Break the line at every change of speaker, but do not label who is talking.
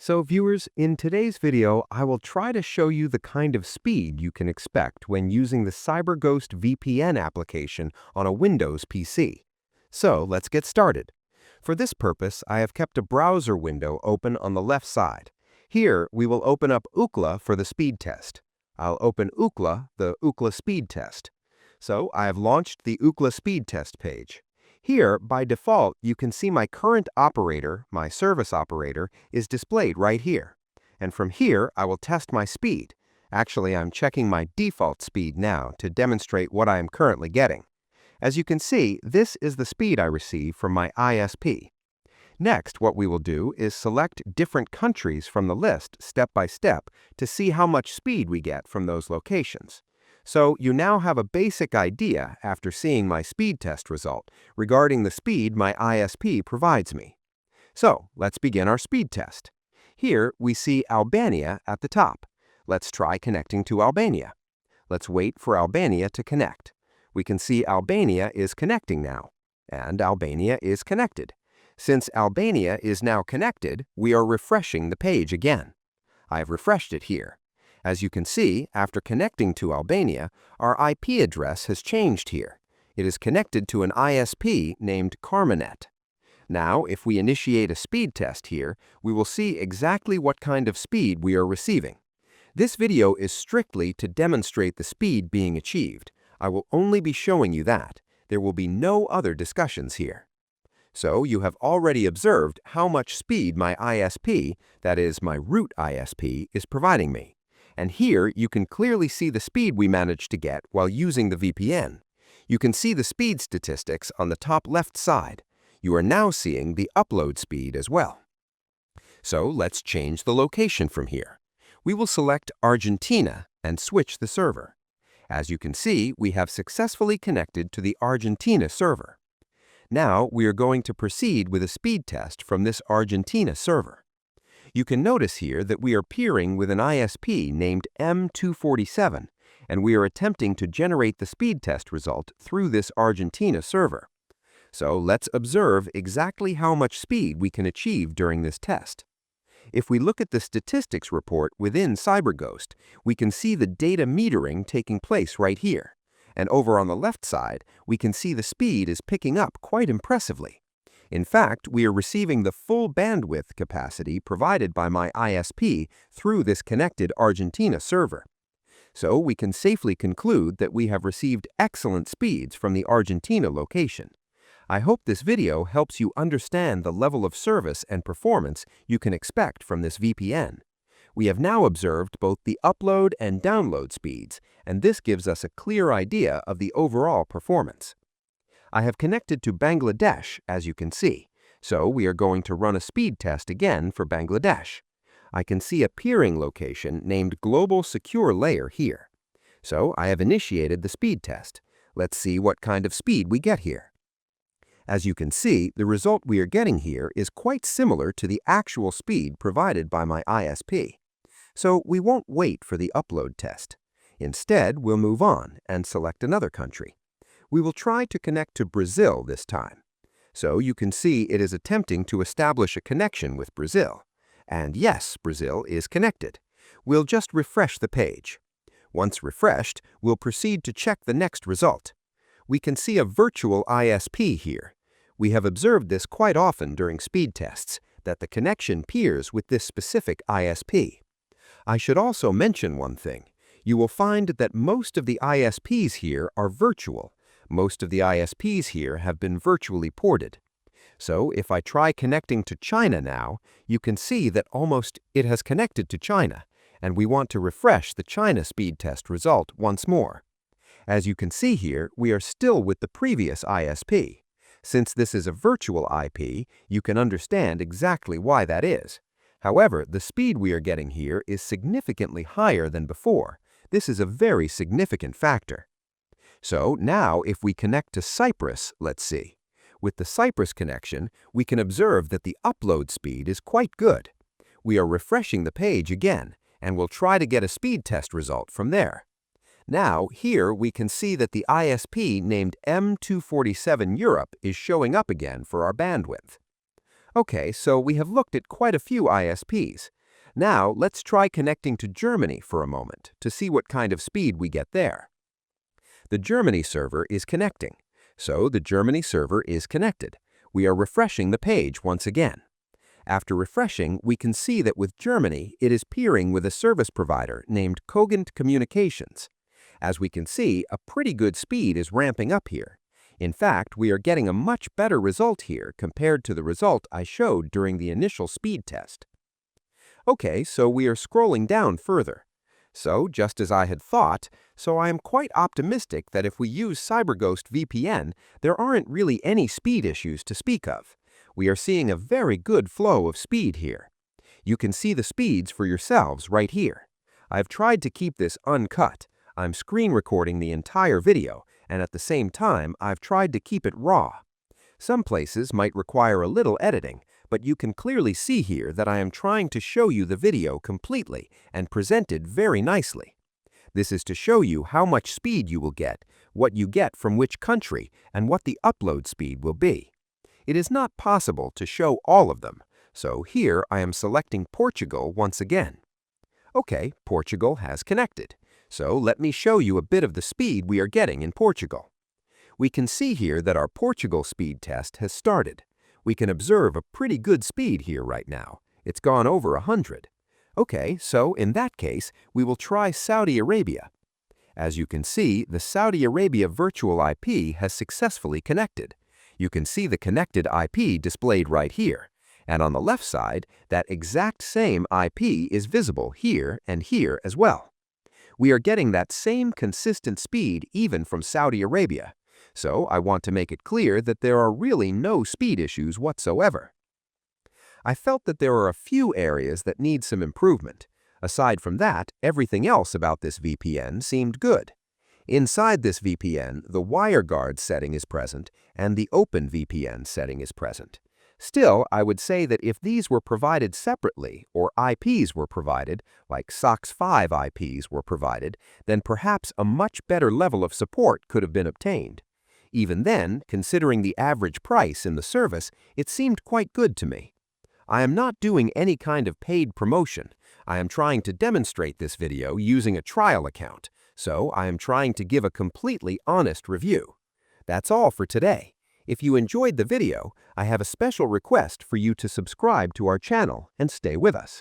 So viewers, in today's video, I will try to show you the kind of speed you can expect when using the CyberGhost VPN application on a Windows PC. So let's get started. For this purpose, I have kept a browser window open on the left side. Here, we will open up Ookla for the speed test. I'll open Ookla, the Ookla speed test. So I have launched the Ookla speed test page. Here, by default, you can see my current operator, my service operator, is displayed right here. And from here, I will test my speed. Actually, I'm checking my default speed now to demonstrate what I am currently getting. As you can see, this is the speed I receive from my ISP. Next, what we will do is select different countries from the list step by step to see how much speed we get from those locations. So you now have a basic idea after seeing my speed test result regarding the speed my ISP provides me. So let's begin our speed test. Here we see Albania at the top. Let's try connecting to Albania. Let's wait for Albania to connect. We can see Albania is connecting now, and Albania is connected. Since Albania is now connected, we are refreshing the page again. I have refreshed it here. As you can see, after connecting to Albania, our IP address has changed here. It is connected to an ISP named Carmanet. Now, if we initiate a speed test here, we will see exactly what kind of speed we are receiving. This video is strictly to demonstrate the speed being achieved. I will only be showing you that. There will be no other discussions here. So you have already observed how much speed my ISP, that is my root ISP, is providing me. And here you can clearly see the speed we managed to get while using the VPN. You can see the speed statistics on the top left side. You are now seeing the upload speed as well. So let's change the location from here. We will select Argentina and switch the server. As you can see, we have successfully connected to the Argentina server. Now we are going to proceed with a speed test from this Argentina server. You can notice here that we are peering with an ISP named M247, and we are attempting to generate the speed test result through this Argentina server. So let's observe exactly how much speed we can achieve during this test. If we look at the statistics report within CyberGhost, we can see the data metering taking place right here. And over on the left side, we can see the speed is picking up quite impressively. In fact, we are receiving the full bandwidth capacity provided by my ISP through this connected Argentina server. So we can safely conclude that we have received excellent speeds from the Argentina location. I hope this video helps you understand the level of service and performance you can expect from this VPN. We have now observed both the upload and download speeds, and this gives us a clear idea of the overall performance. I have connected to Bangladesh, as you can see, so we are going to run a speed test again for Bangladesh. I can see a peering location named Global Secure Layer here. So I have initiated the speed test. Let's see what kind of speed we get here. As you can see, the result we are getting here is quite similar to the actual speed provided by my ISP. So we won't wait for the upload test. Instead, we'll move on and select another country. We will try to connect to Brazil this time. So you can see it is attempting to establish a connection with Brazil. And yes, Brazil is connected. We'll just refresh the page. Once refreshed, we'll proceed to check the next result. We can see a virtual ISP here. We have observed this quite often during speed tests, that the connection peers with this specific ISP. I should also mention one thing. You will find that most of the ISPs here are virtual. Most of the ISPs here have been virtually ported. So if I try connecting to China now, you can see that almost it has connected to China, and we want to refresh the China speed test result once more. As you can see here, we are still with the previous ISP. Since this is a virtual IP, you can understand exactly why that is. However, the speed we are getting here is significantly higher than before. This is a very significant factor. So now if we connect to Cyprus, let's see. With the Cyprus connection, we can observe that the upload speed is quite good. We are refreshing the page again, and we'll try to get a speed test result from there. Now, here we can see that the ISP named M247 Europe is showing up again for our bandwidth. Okay, so we have looked at quite a few ISPs. Now, let's try connecting to Germany for a moment to see what kind of speed we get there. The Germany server is connecting. So the Germany server is connected. We are refreshing the page once again. After refreshing, we can see that with Germany, it is peering with a service provider named Cogent Communications. As we can see, a pretty good speed is ramping up here. In fact, we are getting a much better result here compared to the result I showed during the initial speed test. Okay, so we are scrolling down further. So, just as I had thought, I am quite optimistic that if we use CyberGhost VPN, there aren't really any speed issues to speak of. We are seeing a very good flow of speed here. You can see the speeds for yourselves right here. I've tried to keep this uncut. I'm screen recording the entire video, and at the same time, I've tried to keep it raw. Some places might require a little editing, but you can clearly see here that I am trying to show you the video completely and presented very nicely. This is to show you how much speed you will get, what you get from which country, and what the upload speed will be. It is not possible to show all of them, so here I am selecting Portugal once again. Okay, Portugal has connected. So let me show you a bit of the speed we are getting in Portugal. We can see here that our Portugal speed test has started. We can observe a pretty good speed here right now. It's gone over 100. Okay, so in that case, we will try Saudi Arabia. As you can see, the Saudi Arabia virtual IP has successfully connected. You can see the connected IP displayed right here. And on the left side, that exact same IP is visible here and here as well. We are getting that same consistent speed even from Saudi Arabia. So I want to make it clear that there are really no speed issues whatsoever. I felt that there are a few areas that need some improvement. Aside from that, everything else about this VPN seemed good. Inside this VPN, the WireGuard setting is present and the Open VPN setting is present. Still, I would say that if these were provided separately or IPs were provided, like SOC 5 IPs were provided, then perhaps a much better level of support could have been obtained. Even then, considering the average price in the service, it seemed quite good to me. I am not doing any kind of paid promotion. I am trying to demonstrate this video using a trial account, so I am trying to give a completely honest review. That's all for today. If you enjoyed the video, I have a special request for you to subscribe to our channel and stay with us.